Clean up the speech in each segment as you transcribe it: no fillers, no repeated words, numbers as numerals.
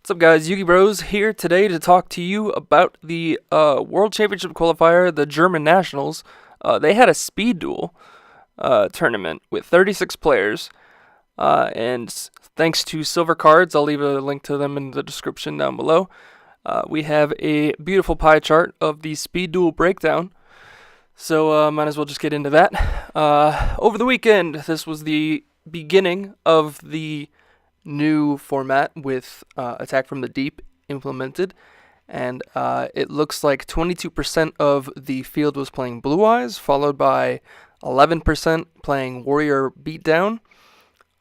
What's up, guys? Yugi Bros here today to talk to you about the World Championship qualifier, the German Nationals. They had a speed duel tournament with 36 players, and thanks to Silver Cards, I'll leave a link to them in the description down below. We have a beautiful pie chart of the speed duel breakdown, so might as well just get into that. Over the weekend, this was the beginning of the new format with Attack from the Deep implemented, and it looks like 22% of the field was playing Blue Eyes, followed by 11% playing Warrior Beatdown,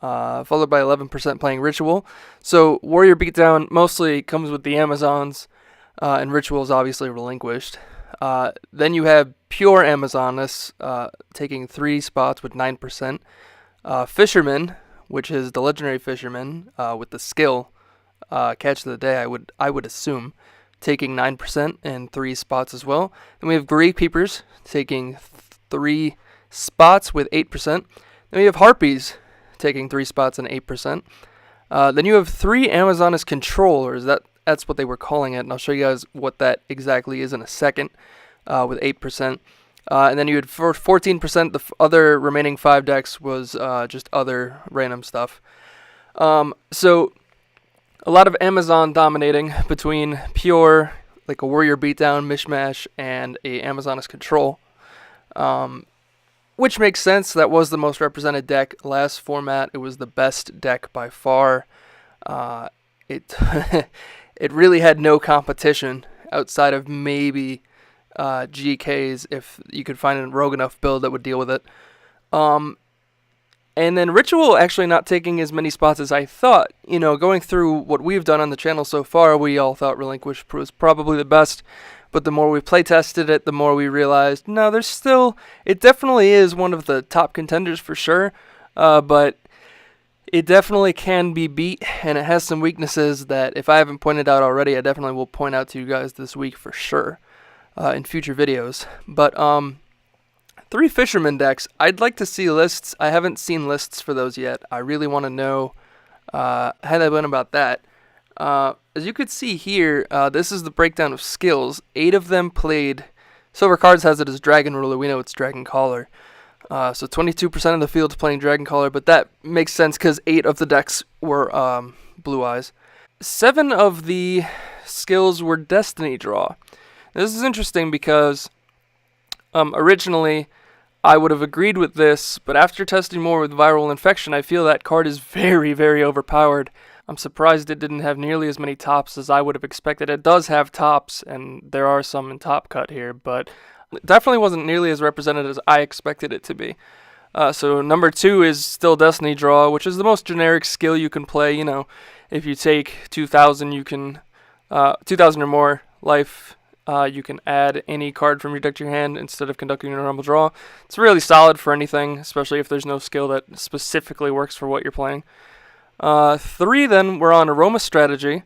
followed by 11% playing Ritual. So Warrior Beatdown mostly comes with the Amazons, and Ritual is obviously relinquished. Then you have Pure Amazoness taking 3 spots with 9%. Fisherman, which is the legendary fisherman with the skill catch of the day, I would assume, taking 9% and 3 spots as well. Then we have Grave Peepers taking 3 spots with 8%. Then we have Harpies taking 3 spots and 8%. Then you have 3 Amazoness controllers. That's what they were calling it, and I'll show you guys what that exactly is in a second, with 8%. And then you had 14%. The other remaining 5 decks was just other random stuff. So a lot of Amazon dominating between pure, like a Warrior Beatdown, Mishmash, and a Amazoness Control. Which makes sense. That was the most represented deck last format. It was the best deck by far. It it really had no competition outside of maybe GKs, if you could find a rogue enough build that would deal with it. And then Ritual actually not taking as many spots as I thought. You know, going through what we've done on the channel so far, we all thought Relinquish was probably the best. But the more we playtested it, the more we realized, no, it definitely is one of the top contenders for sure. But it definitely can be beat, and it has some weaknesses that if I haven't pointed out already, I definitely will point out to you guys this week for sure. In future videos. But 3 Fisherman decks, I'd like to see lists. I haven't seen lists for those yet. I really want to know how they went about that. As you could see here, this is the breakdown of skills. 8 of them played. Silver Cards has it as Dragon Ruler. We know it's Dragon Caller. So 22% of the field's playing Dragon Caller, but that makes sense because 8 of the decks were Blue Eyes. 7 of the skills were Destiny Draw. This is interesting because originally I would have agreed with this, but after testing more with Viral Infection, I feel that card is very, very overpowered. I'm surprised it didn't have nearly as many tops as I would have expected. It does have tops, and there are some in top cut here, but it definitely wasn't nearly as represented as I expected it to be. So number 2 is still Destiny Draw, which is the most generic skill you can play. You know, if you take 2,000, you can 2,000 or more life. You can add any card from your deck to your hand instead of conducting a normal draw. It's really solid for anything, especially if there's no skill that specifically works for what you're playing. 3 then were on Aroma Strategy.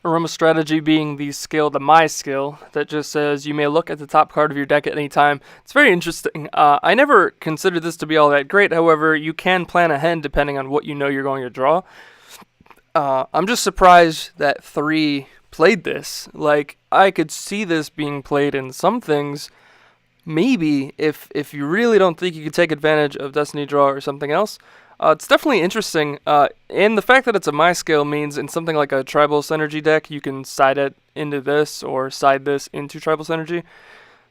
Aroma Strategy being the skill, the My skill, that just says you may look at the top card of your deck at any time. It's very interesting. I never considered this to be all that great. However, you can plan ahead depending on what you know you're going to draw. I'm just surprised that 3 played this. Like, I could see this being played in some things, maybe if you really don't think you could take advantage of Destiny Draw or something else. It's definitely interesting, and the fact that it's a My skill means in something like a Tribal Synergy deck, you can side it into this or side this into Tribal Synergy,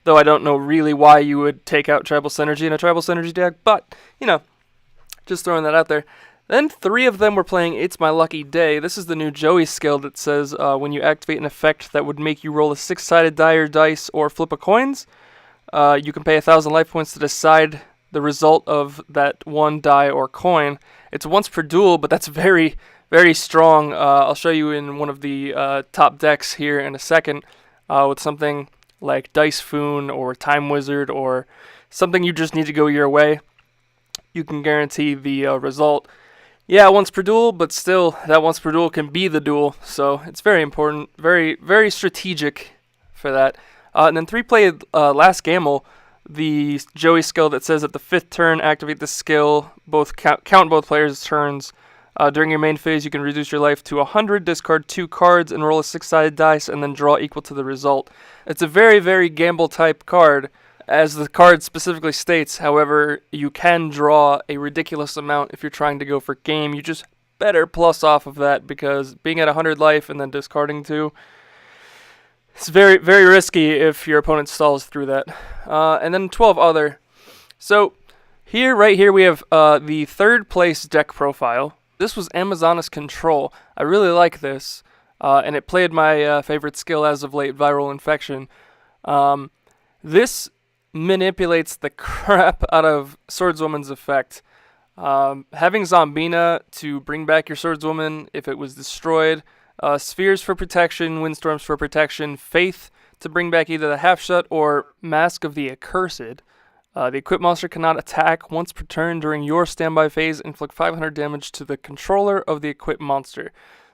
though I don't know really why you would take out Tribal Synergy in a Tribal Synergy deck, but, you know, just throwing that out there. Then 3 of them were playing It's My Lucky Day. This is the new Joey skill that says when you activate an effect that would make you roll a 6-sided die or dice or flip a coins, you can pay 1,000 life points to decide the result of that one die or coin. It's once per duel, but that's very, very strong. I'll show you in one of the top decks here in a second with something like Dice Foon or Time Wizard or something you just need to go your way. You can guarantee the result. Yeah, once per duel, but still, that once per duel can be the duel, so it's very important, very, very strategic for that. And then 3 played Last Gamble, the Joey skill that says at the 5th turn, activate the skill, count both players' turns, During your main phase, you can reduce your life to 100, discard 2 cards, and roll a 6-sided dice, and then draw equal to the result. It's a very, very gamble-type card, as the card specifically states. However, you can draw a ridiculous amount if you're trying to go for game. You just better plus off of that, because being at 100 life and then discarding 2, it's very, very risky if your opponent stalls through that. And then 12 other. So, right here, we have the third place deck profile. This was Amazoness Control. I really like this, and it played my favorite skill as of late, Viral Infection. This manipulates the crap out of Swordswoman's effect. Having Zombina to bring back your Swordswoman if it was destroyed, Spheres for protection, Windstorms for protection, Faith to bring back either the Half-Shut or Mask of the Accursed. The equipped monster cannot attack once per turn during your standby phase. Inflict 500 damage to the controller of the equipped monster.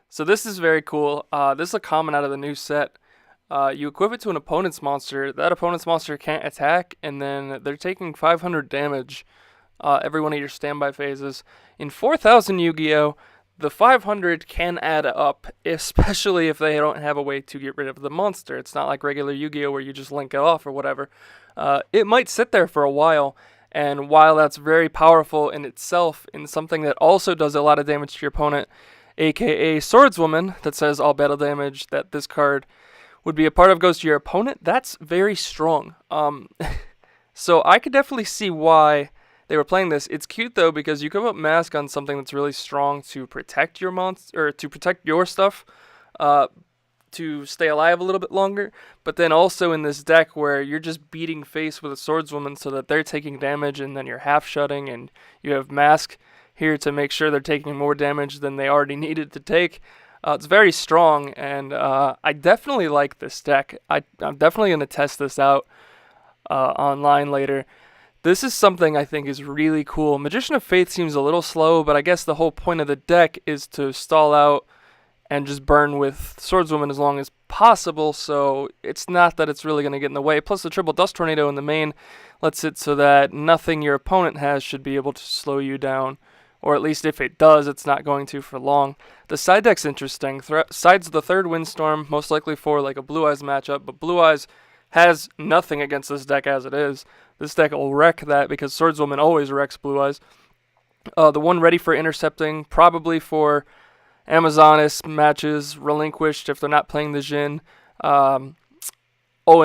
So this is very cool. This is a common out of the new set. You equip it to an opponent's monster. That opponent's monster can't attack, and then they're taking 500 damage every one of your standby phases. In 4000 Yu-Gi-Oh!, the 500 can add up, especially if they don't have a way to get rid of the monster. It's not like regular Yu-Gi-Oh! Where you just link it off or whatever. It might sit there for a while, and while that's very powerful in itself, in something that also does a lot of damage to your opponent, aka Swordswoman, that says all battle damage that this card would be a part of goes to your opponent, that's very strong. So I could definitely see why they were playing this. It's cute though, because you can put Mask on something that's really strong to protect your monster, or to protect your stuff, to stay alive a little bit longer, but then also in this deck where you're just beating face with a Swordswoman so that they're taking damage, and then you're half-shutting, and you have Mask here to make sure they're taking more damage than they already needed to take. It's very strong, and I definitely like this deck. I'm definitely going to test this out online later. This is something I think is really cool. Magician of Faith seems a little slow, but I guess the whole point of the deck is to stall out and just burn with Swordswoman as long as possible, so it's not that it's really going to get in the way. Plus the triple Dust Tornado in the main lets it so that nothing your opponent has should be able to slow you down, or at least if it does, it's not going to for long. The side deck's interesting. Side's the third Windstorm, most likely for like a Blue Eyes matchup, but Blue Eyes has nothing against this deck as it is. This deck will wreck that because Swordswoman always wrecks Blue Eyes. The one ready for intercepting, probably for Amazoness matches, Relinquished if they're not playing the Jin. And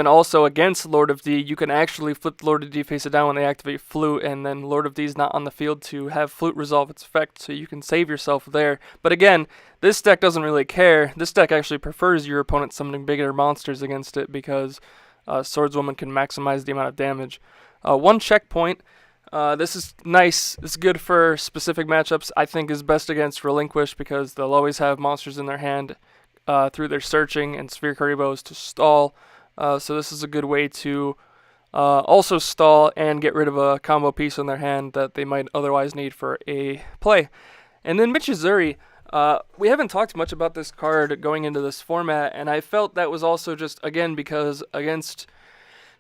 also against Lord of D, you can actually flip Lord of D face it down when they activate Flute, and then Lord of D is not on the field to have Flute resolve its effect, so you can save yourself there. But again, this deck doesn't really care. This deck actually prefers your opponent summoning bigger monsters against it, because Swordswoman can maximize the amount of damage. One checkpoint. This is nice. This is good for specific matchups. I think is best against Relinquish, because they'll always have monsters in their hand through their searching and Sphere Kuribos to stall. So this is a good way to also stall and get rid of a combo piece in their hand that they might otherwise need for a play. And then Michizuri. We haven't talked much about this card going into this format, and I felt that was also just, again, because against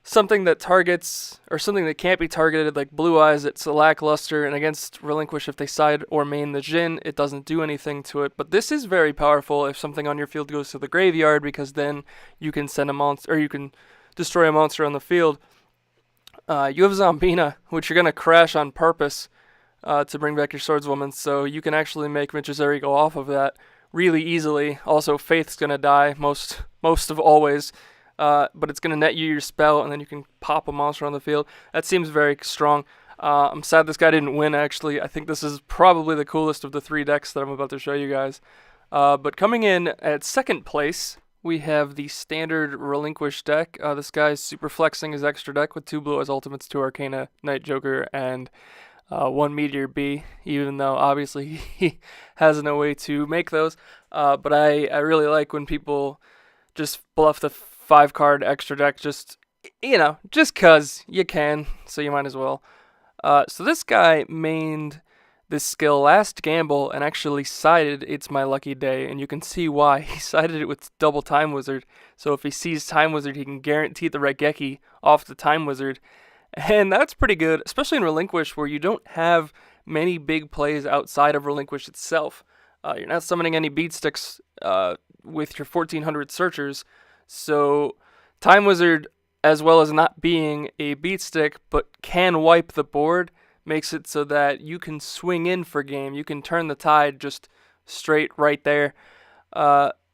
something that targets, or something that can't be targeted, like Blue Eyes, it's a lackluster, and against Relinquish, if they side or main the Jin, it doesn't do anything to it. But this is very powerful if something on your field goes to the graveyard, because then you can send a monster, or you can destroy a monster on the field. You have Zombina, which you're going to crash on purpose to bring back your Swordswoman, so you can actually make Michizuri go off of that really easily. Also, Faith's going to die most of always. But it's going to net you your spell, and then you can pop a monster on the field. That seems very strong. I'm sad this guy didn't win, actually. I think this is probably the coolest of the 3 decks that I'm about to show you guys. But coming in at second place, we have the standard Relinquish deck. This guy's super flexing his extra deck with 2 Blue Eyes Ultimates, 2 Arcana, Night Joker, and 1 Meteor B, even though obviously he has no way to make those. But I really like when people just bluff the 5-card extra deck, just cause you can, so you might as well. So this guy mained this skill last gamble and actually sided It's My Lucky Day, and you can see why. He sided it with double Time Wizard, so if he sees Time Wizard, he can guarantee the Regeki off the Time Wizard, and that's pretty good, especially in Relinquish, where you don't have many big plays outside of Relinquish itself. You're not summoning any beat sticks with your 1400 searchers, so Time Wizard, as well as not being a beat stick but can wipe the board, makes it so that you can swing in for game. You can turn the tide just straight right there.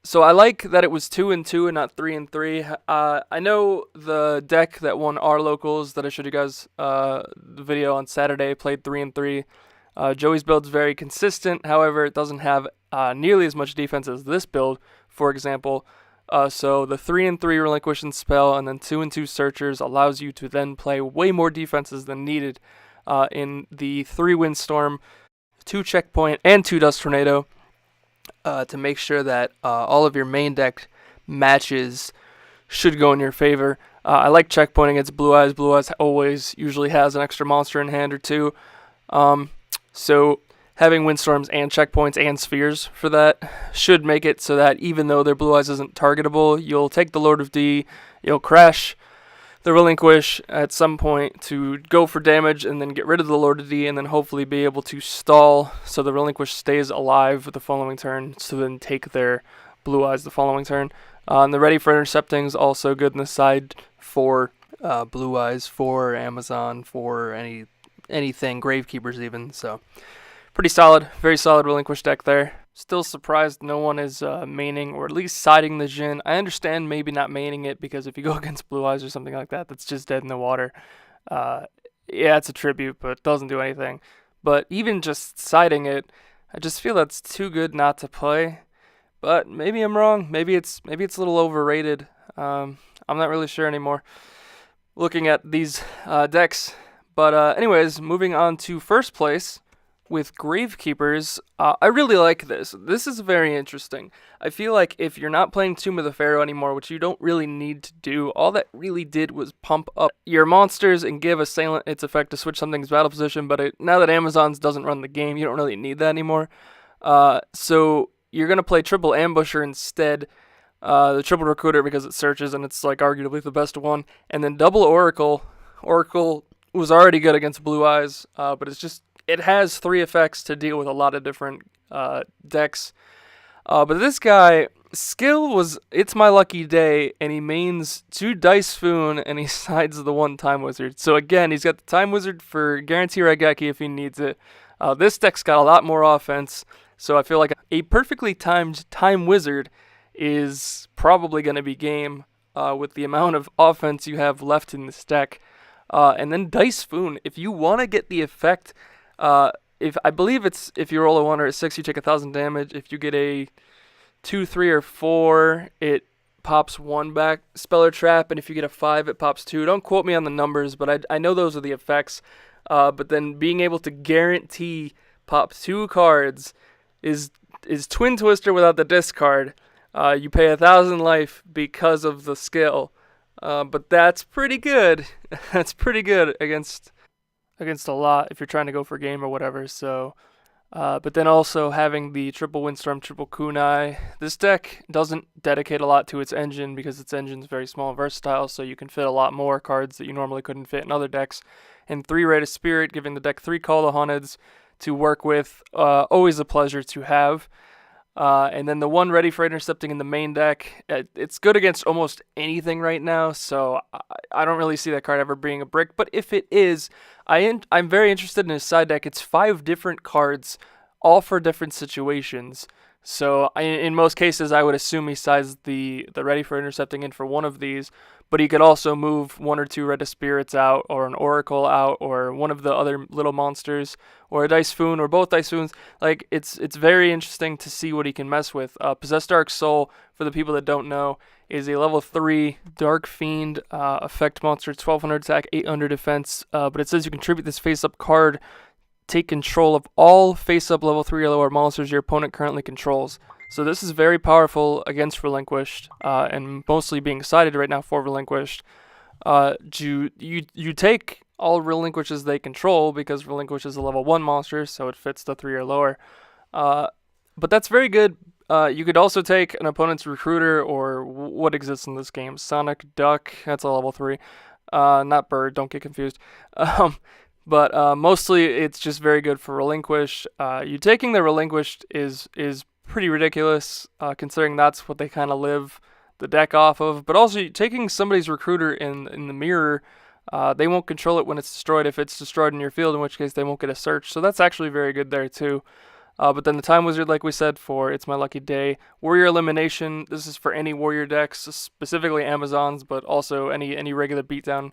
So I like that it was 2-2 and not 3-3. I know the deck that won our locals that I showed you guys the video on Saturday played 3-3. Joey's build's very consistent. However, it doesn't have nearly as much defense as this build, for example. So the 3-3 Relinquish spell and then 2-2 Searchers allows you to then play way more defenses than needed in the 3 Windstorm, 2 Checkpoint, and 2 Dust Tornado. To make sure that all of your main deck matches should go in your favor. I like checkpointing against Blue Eyes. Blue Eyes always usually has an extra monster in hand or two. So having Windstorms and checkpoints and spheres for that should make it so that even though their Blue Eyes isn't targetable, you'll take the Lord of D, you'll crash the Relinquish at some point to go for damage and then get rid of the Lord of D and then hopefully be able to stall so the Relinquish stays alive the following turn, so then take their Blue Eyes the following turn. And the Ready for Intercepting is also good in the side for Blue Eyes, for Amazon, for anything, Gravekeepers even. So pretty solid, very solid Relinquish deck there. Still surprised no one is maining or at least siding the Jhin. I understand maybe not maining it because if you go against Blue Eyes or something like that, that's just dead in the water. Yeah, it's a tribute, but it doesn't do anything. But even just siding it, I just feel that's too good not to play. But maybe I'm wrong. Maybe it's a little overrated. I'm not really sure anymore looking at these decks. But anyways, moving on to first place with Gravekeepers, I really like this. This is very interesting. I feel like if you're not playing Tomb of the Pharaoh anymore, which you don't really need to do, all that really did was pump up your monsters and give Assailant its effect to switch something's battle position, but now that Amazons doesn't run the game, you don't really need that anymore. So you're going to play Triple Ambusher instead, the Triple Recruiter because it searches and it's like arguably the best one, and then Double Oracle. Oracle was already good against Blue Eyes, but it has 3 effects to deal with a lot of different decks. But this guy, skill was, it's my lucky day, and he mains 2 Dice Foon, and he sides the 1 Time Wizard. So again, he's got the Time Wizard for Guarantee Raigeki if he needs it. This deck's got a lot more offense, so I feel like a perfectly timed Time Wizard is probably going to be game with the amount of offense you have left in this deck. And then Dice Foon, if you want to get the effect, if I believe it's if you roll a 1 or a 6, you take 1,000 damage. If you get a 2, 3, or 4, it pops 1 back, Speller Trap, and if you get a 5, it pops 2. Don't quote me on the numbers, but I know those are the effects. But then being able to guarantee pop 2 cards is Twin Twister without the discard. You pay 1,000 life because of the skill. But that's pretty good. That's pretty good against a lot if you're trying to go for game or whatever. So, but then also having the Triple Windstorm, Triple Kunai. This deck doesn't dedicate a lot to its engine because its engine's very small and versatile, so you can fit a lot more cards that you normally couldn't fit in other decks. And 3 Rite of Spirit, giving the deck 3 Call of Haunted to work with. Always a pleasure to have. And then the 1 Ready for Intercepting in the main deck. It's good against almost anything right now, so I don't really see that card ever being a brick. But if it is, I'm very interested in his side deck. It's 5 different cards, all for different situations. So in most cases, I would assume he sides the Ready for Intercepting in for one of these, but he could also move 1 or 2 Red Spirits out, or an Oracle out, or one of the other little monsters, or a Dice Foon, or both Dice Foons. Like, it's very interesting to see what he can mess with. Possessed Dark Soul, for the people that don't know, is a level 3 Dark Fiend effect monster, 1,200 attack, 800 defense, but it says you contribute this face-up card, take control of all face-up level 3 or lower monsters your opponent currently controls. So this is very powerful against Relinquished, and mostly being sided right now for Relinquished. You take all Relinquishes they control because Relinquish is a level 1 monster, so it fits the 3 or lower. But that's very good. You could also take an opponent's Recruiter, or what exists in this game, Sonic Duck, that's a level 3. Not Bird, don't get confused. But mostly it's just very good for Relinquish. You taking the Relinquished is pretty ridiculous, considering that's what they kind of live the deck off of. But also taking somebody's Recruiter in the mirror, they won't control it when it's destroyed if it's destroyed in your field, in which case they won't get a search. So that's actually very good there too. But then the Time Wizard, like we said, for It's My Lucky Day. Warrior Elimination, this is for any Warrior decks, specifically Amazons, but also any regular beatdown.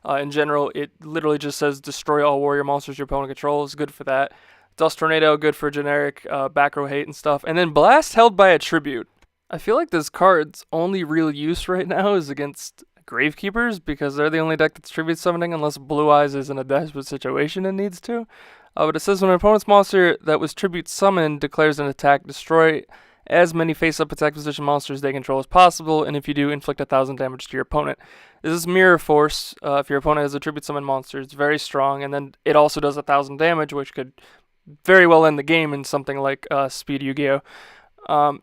In general, it literally just says destroy all warrior monsters your opponent controls. Good for that. Dust Tornado, good for generic back row hate and stuff. And then Blast held by a Tribute. I feel like this card's only real use right now is against Gravekeepers because they're the only deck that's Tribute summoning unless Blue Eyes is in a desperate situation and needs to. But it says when an opponent's monster that was Tribute summoned declares an attack, destroy as many face-up attack position monsters they control as possible, and if you do, inflict 1,000 damage to your opponent. This is Mirror Force. If your opponent has a Tribute Summon monster, it's very strong, and then it also does 1,000 damage, which could very well end the game in something like Speed Yu-Gi-Oh!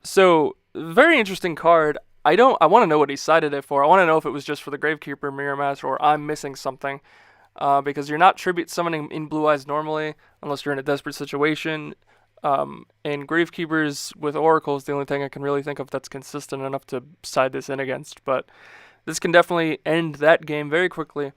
So, very interesting card. I want to know what he sided it for. I want to know if it was just for the Gravekeeper Mirror Master, or I'm missing something. Because you're not Tribute summoning in Blue Eyes normally, unless you're in a desperate situation. And Gravekeepers with Oracle is the only thing I can really think of that's consistent enough to side this in against. But this can definitely end that game very quickly.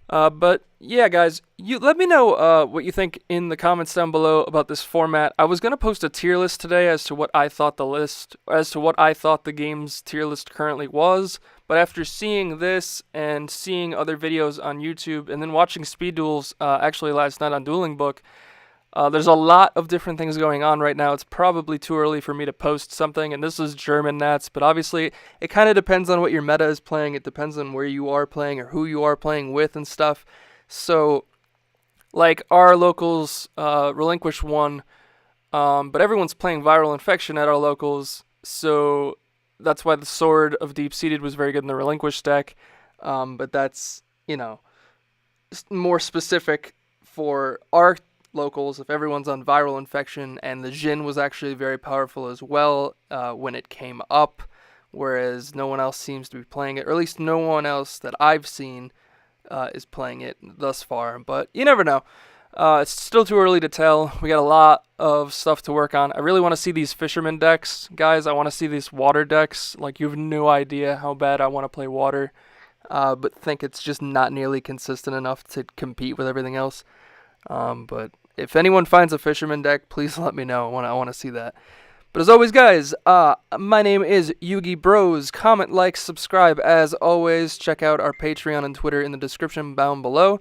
But yeah, guys, you let me know what you think in the comments down below about this format. I was gonna post a tier list today as to what I thought the game's tier list currently was. But after seeing this and seeing other videos on YouTube and then watching speed duels actually last night on Dueling Book, there's a lot of different things going on right now. It's probably too early for me to post something, and this is German Nats, but obviously it kind of depends on what your meta is playing. It depends on where you are playing or who you are playing with and stuff. So, like, our locals Relinquish won, but everyone's playing Viral Infection at our locals, so that's why the Sword of Deep-Seated was very good in the Relinquish deck, but that's, more specific for our locals if everyone's on Viral Infection, and the Jin was actually very powerful as well when it came up, whereas no one else seems to be playing it, or at least no one else that I've seen is playing it thus far, but you never know. It's still too early to tell. We got a lot of stuff to work on. I really want to see these Fisherman decks, guys. I want to see these Water decks. Like, you have no idea how bad I want to play Water, but think it's just not nearly consistent enough to compete with everything else. But if anyone finds a Fisherman deck, please let me know. I want to see that. But as always, guys, my name is Yugi Bros. Comment, like, subscribe. As always, check out our Patreon and Twitter in the description down below.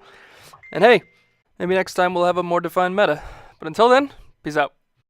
And hey, maybe next time we'll have a more defined meta. But until then, peace out.